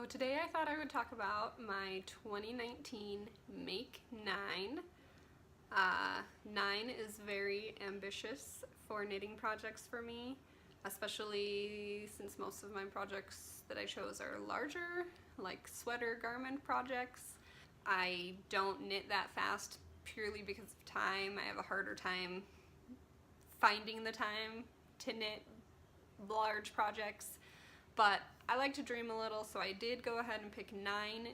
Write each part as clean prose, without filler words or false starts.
So today I thought I would talk about my 2019 Make 9. 9 is very ambitious for knitting projects for me, especially since most of my projects that I chose are larger, like sweater garment projects. I don't knit that fast purely because of time. I have a harder time finding the time to knit large projects, but I like to dream a little, so I did go ahead and pick 9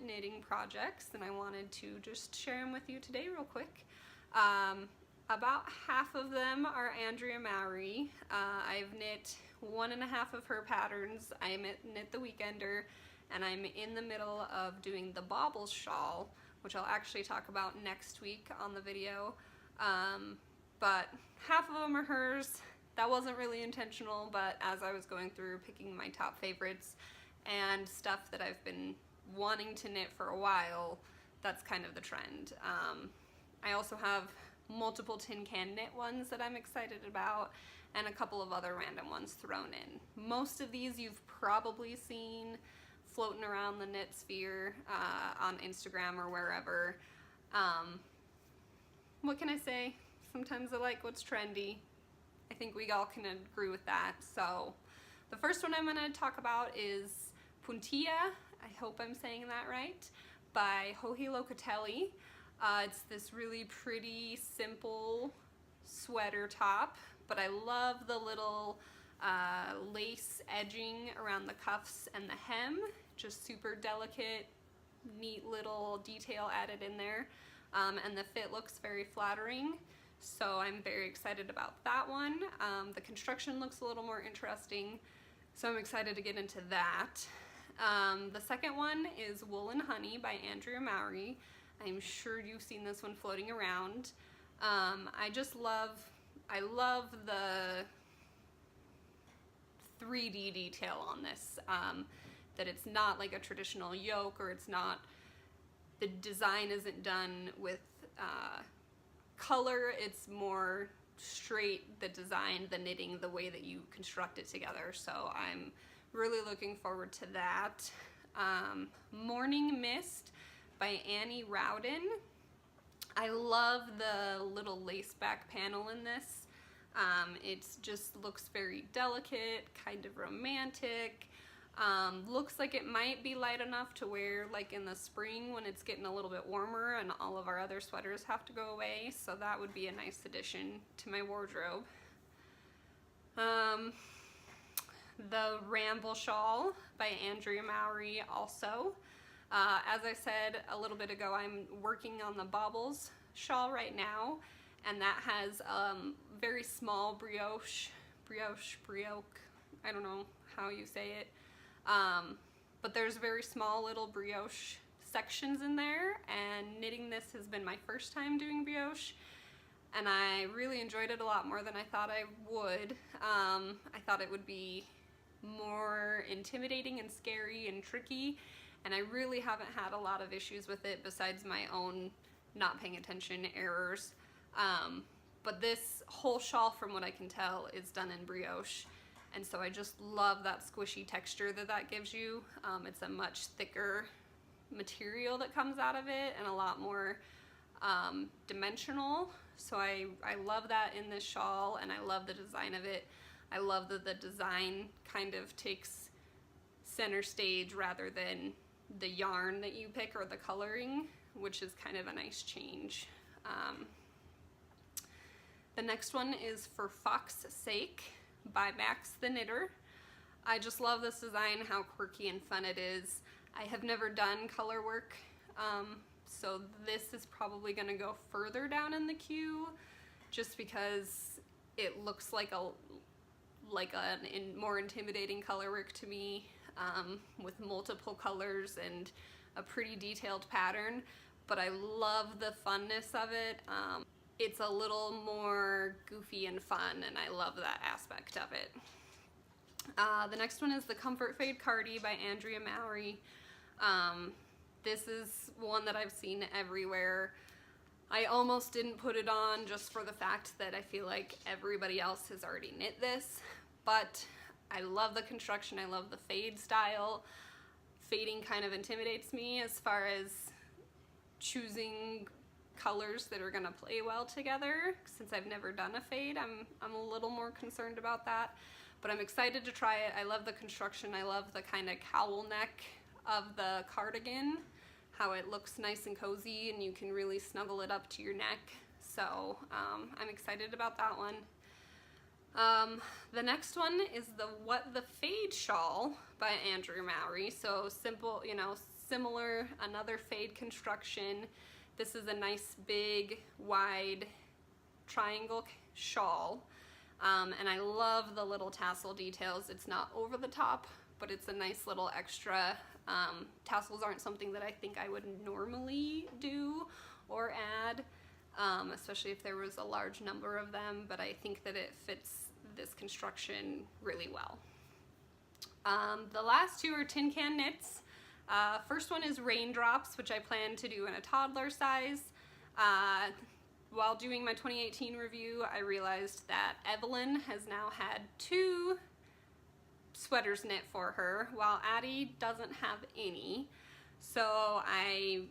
knitting projects, and I wanted to just share them with you today real quick. About half of them are Andrea Mowry. I've knit 1.5 of her patterns. I knit the Weekender, and I'm in the middle of doing the Baubles shawl, which I'll actually talk about next week on the video. But half of them are hers. That wasn't really intentional, but as I was going through picking my top favorites and stuff that I've been wanting to knit for a while, that's kind of the trend. I also have multiple tin can knit ones that I'm excited about, and a couple of other random ones thrown in. Most of these you've probably seen floating around the knit sphere on Instagram or wherever. What can I say? Sometimes I like what's trendy. I think we all can agree with that. So the first one I'm going to talk about is Puntilla, I hope I'm saying that right, by Joji Locatelli. It's this really pretty, simple sweater top, but I love the little lace edging around the cuffs and the hem. Just super delicate, neat little detail added in there, and the fit looks very flattering. So I'm very excited about that one. The construction looks a little more interesting, so I'm excited to get into that. The second one is Wool and Honey by Andrea Mowry. I'm sure you've seen this one floating around. I love the 3D detail on this, that it's not like a traditional yoke, or it's not, the design isn't done with color, it's more straight, the design, the knitting, the way that you construct it together. So I'm really looking forward to that. Morning Mist by Rowden. I love the little lace back panel in this. It just looks very delicate, kind of romantic. Looks like it might be light enough to wear like in the spring when it's getting a little bit warmer and all of our other sweaters have to go away, so that would be a nice addition to my wardrobe. The Ramble shawl by Andrea Mowry also. As I said a little bit ago, I'm working on the Baubles shawl right now, and that has very small brioche, I don't know how you say it. But there's very small little brioche sections in there, and knitting this has been my first time doing brioche, and I really enjoyed it a lot more than I thought I would. I thought it would be more intimidating and scary and tricky, and I really haven't had a lot of issues with it besides my own not paying attention errors. But this whole shawl, from what I can tell, is done in brioche. And so I just love that squishy texture that that gives you. It's a much thicker material that comes out of it, and a lot more dimensional. So I love that in this shawl, and I love the design of it. I love that the design kind of takes center stage rather than the yarn that you pick or the coloring, which is kind of a nice change. The next one is For Fox's Sake by Max the Knitter. I just love this design, how quirky and fun it is. I have never done color work, so this is probably going to go further down in the queue, just because it looks like a more intimidating color work to me, with multiple colors and a pretty detailed pattern. But I love the funness of it. It's a little more goofy and fun, and I love that aspect of it. The next one is the Comfort Fade Cardi by Andrea Mowry. This is one that I've seen everywhere. I almost didn't put it on just for the fact that I feel like everybody else has already knit this, but I love the construction, I love the fade style. fading kind of intimidates me as far as choosing colors that are gonna play well together. Since I've never done a fade, I'm a little more concerned about that, but I'm excited to try it. I love the construction. I love the kind of cowl neck of the cardigan, how it looks nice and cozy and you can really snuggle it up to your neck. So I'm excited about that one. The next one is the What the Fade shawl by Andrea Mowry. So simple, you know, similar, another fade construction. This is a nice big wide triangle shawl, and I love the little tassel details. It's not over the top, but it's a nice little extra. Tassels aren't something that I think I would normally do or add, especially if there was a large number of them, but I think that it fits this construction really well. The last two are tincanknits. First one is Raindrops, which I plan to do in a toddler size. While doing my 2018 review, I realized that Evelyn has now had 2 sweaters knit for her, while Addie doesn't have any. So I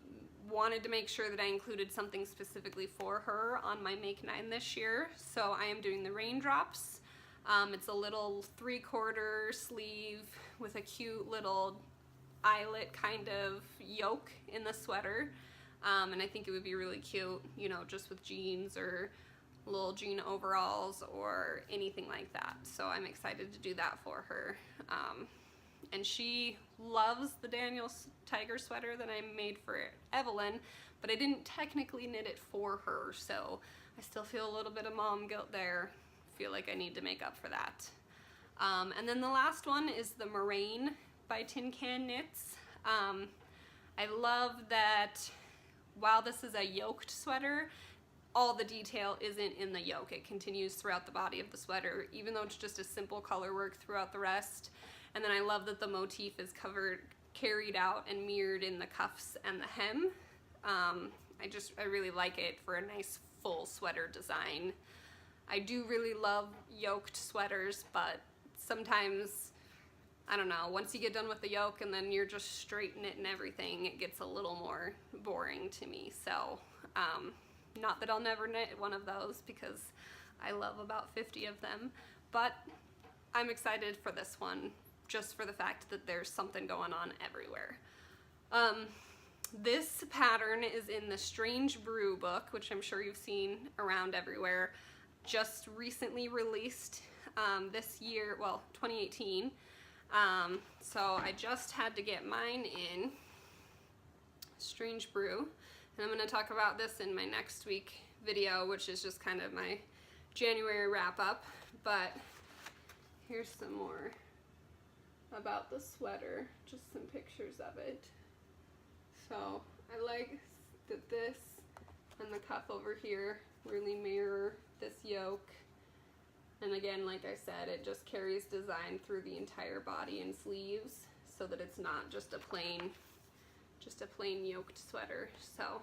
wanted to make sure that I included something specifically for her on my Make 9 this year. So I am doing the Raindrops. It's a little 3/4 sleeve with a cute little eyelet kind of yoke in the sweater, and I think it would be really cute, you know, just with jeans or little jean overalls or anything like that. So I'm excited to do that for her. And she loves the Daniel Tiger sweater that I made for Evelyn, but I didn't technically knit it for her, so I still feel a little bit of mom guilt there. Feel like I need to make up for that. And then the last one is the Moraine by tincanknits. I love that while this is a yoked sweater, all the detail isn't in the yoke. It continues throughout the body of the sweater, even though it's just a simple color work throughout the rest. And then I love that the motif is carried out and mirrored in the cuffs and the hem. I really like it for a nice full sweater design. I do really love yoked sweaters, but sometimes, I don't know, once you get done with the yoke and then you're just straight knitting everything, it gets a little more boring to me. So, not that I'll never knit one of those because I love about 50 of them, but I'm excited for this one just for the fact that there's something going on everywhere. This pattern is in the Strange Brew book, which I'm sure you've seen around everywhere, just recently released this year, well, 2018. So I just had to get mine in Strange Brew, and I'm going to talk about this in my next week video, which is just kind of my January wrap up. But here's some more about the sweater, just some pictures of it. So I like that this and the cuff over here really mirror this yoke. And again, like I said, it just carries design through the entire body and sleeves so that it's not just a plain yoked sweater. So,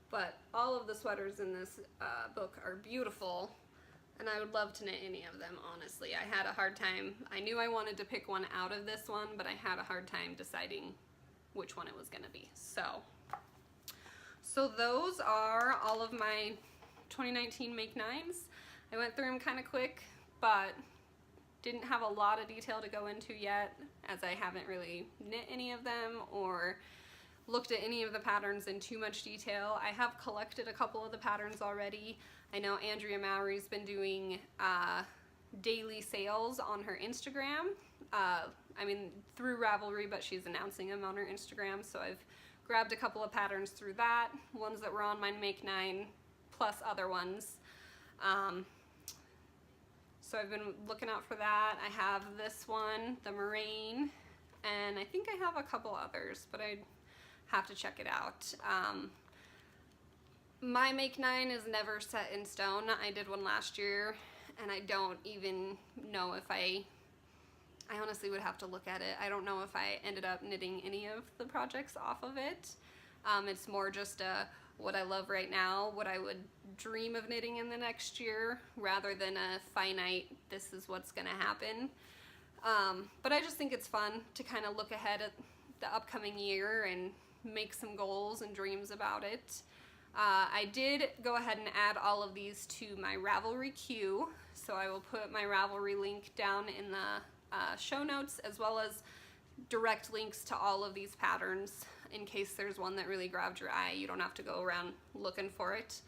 but all of the sweaters in this book are beautiful, and I would love to knit any of them, honestly. I had a hard time. I knew I wanted to pick one out of this one, but I had a hard time deciding which one it was gonna be. So those are all of my 2019 Make 9s. I went through them kind of quick, but didn't have a lot of detail to go into yet, as I haven't really knit any of them or looked at any of the patterns in too much detail. I have collected a couple of the patterns already. I know Andrea Mowry's been doing daily sales on her Instagram. I mean, through Ravelry, but she's announcing them on her Instagram, so I've grabbed a couple of patterns through that, ones that were on my Make 9, plus other ones. So I've been looking out for that. I have this one, the Moraine, and I think I have a couple others, but I'd have to check it out. My Make 9 is never set in stone. I did one last year, and I don't even know if I honestly would have to look at it. I don't know if I ended up knitting any of the projects off of it. It's more just what I love right now, what I would dream of knitting in the next year, rather than a finite, this is what's gonna happen. But I just think it's fun to kind of look ahead at the upcoming year and make some goals and dreams about it. I did go ahead and add all of these to my Ravelry queue, so I will put my Ravelry link down in the show notes, as well as direct links to all of these patterns in case there's one that really grabbed your eye. You don't have to go around looking for it.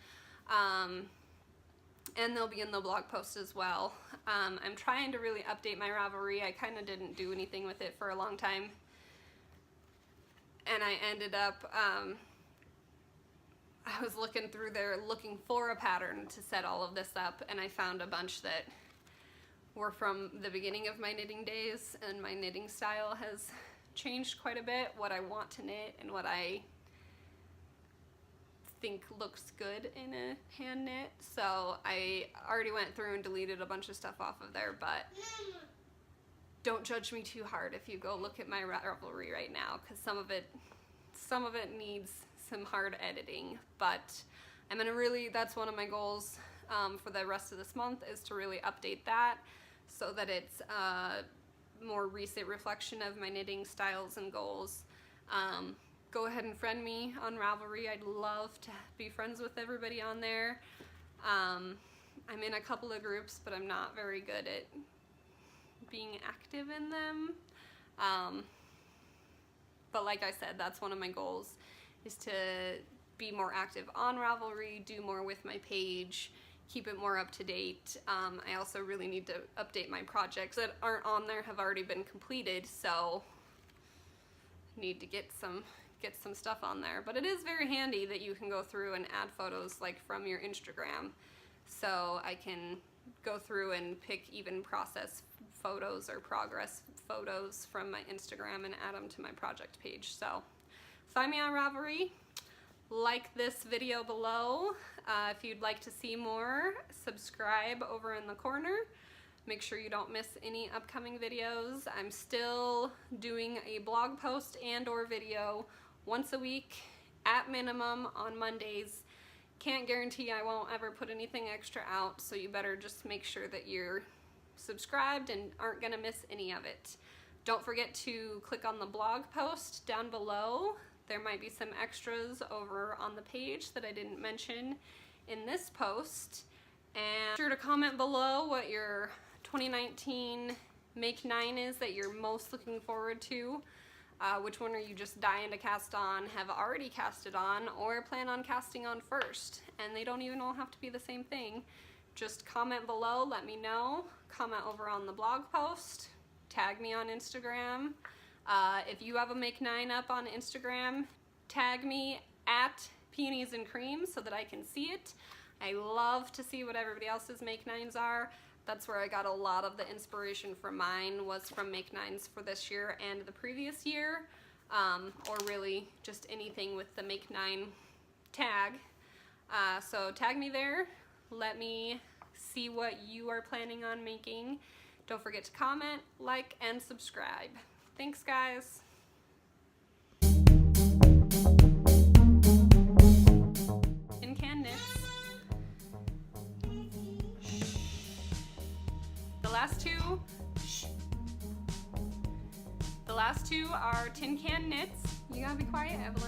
And they'll be in the blog post as well. I'm trying to really update my Ravelry. I kind of didn't do anything with it for a long time, and I ended up I was looking through there looking for a pattern to set all of this up, and I found a bunch that were from the beginning of my knitting days, and my knitting style has changed quite a bit, what I want to knit and what I think looks good in a hand knit. So I already went through and deleted a bunch of stuff off of there, but don't judge me too hard if you go look at my Ravelry right now, because some of it needs some hard editing. But I'm gonna really, that's one of my goals for the rest of this month, is to really update that so that it's a more recent reflection of my knitting styles and goals. Go ahead and friend me on Ravelry. I'd love to be friends with everybody on there. I'm in a couple of groups, but I'm not very good at being active in them. But like I said, that's one of my goals, is to be more active on Ravelry, do more with my page, keep it more up to date. I also really need to update my projects that aren't on there, have already been completed, so need to get some stuff on there. But it is very handy that you can go through and add photos like from your Instagram, so I can go through and pick even process photos or progress photos from my Instagram and add them to my project page. So find me on Ravelry, like this video below. If you'd like to see more, subscribe over in the corner. Make sure you don't miss any upcoming videos. I'm still doing a blog post and or video once a week at minimum on Mondays. Can't guarantee I won't ever put anything extra out, so you better just make sure that you're subscribed and aren't gonna miss any of it. Don't forget to click on the blog post down below. There might be some extras over on the page that I didn't mention in this post. And be sure to comment below what your 2019 Make 9 is that you're most looking forward to. Which one are you just dying to cast on, have already casted on, or plan on casting on first? And they don't even all have to be the same thing. Just comment below, let me know. Comment over on the blog post. Tag me on Instagram. If you have a Make 9 up on Instagram, tag me at Peonies and Cream so that I can see it. I love to see what everybody else's Make 9s are. That's where I got a lot of the inspiration for mine, was from Make 9s for this year and the previous year, or really just anything with the Make 9 tag. So tag me there, let me see what you are planning on making. Don't forget to comment, like, and subscribe. Thanks, guys. Tincanknits. The last two are tincanknits. You gotta be quiet, Evelyn.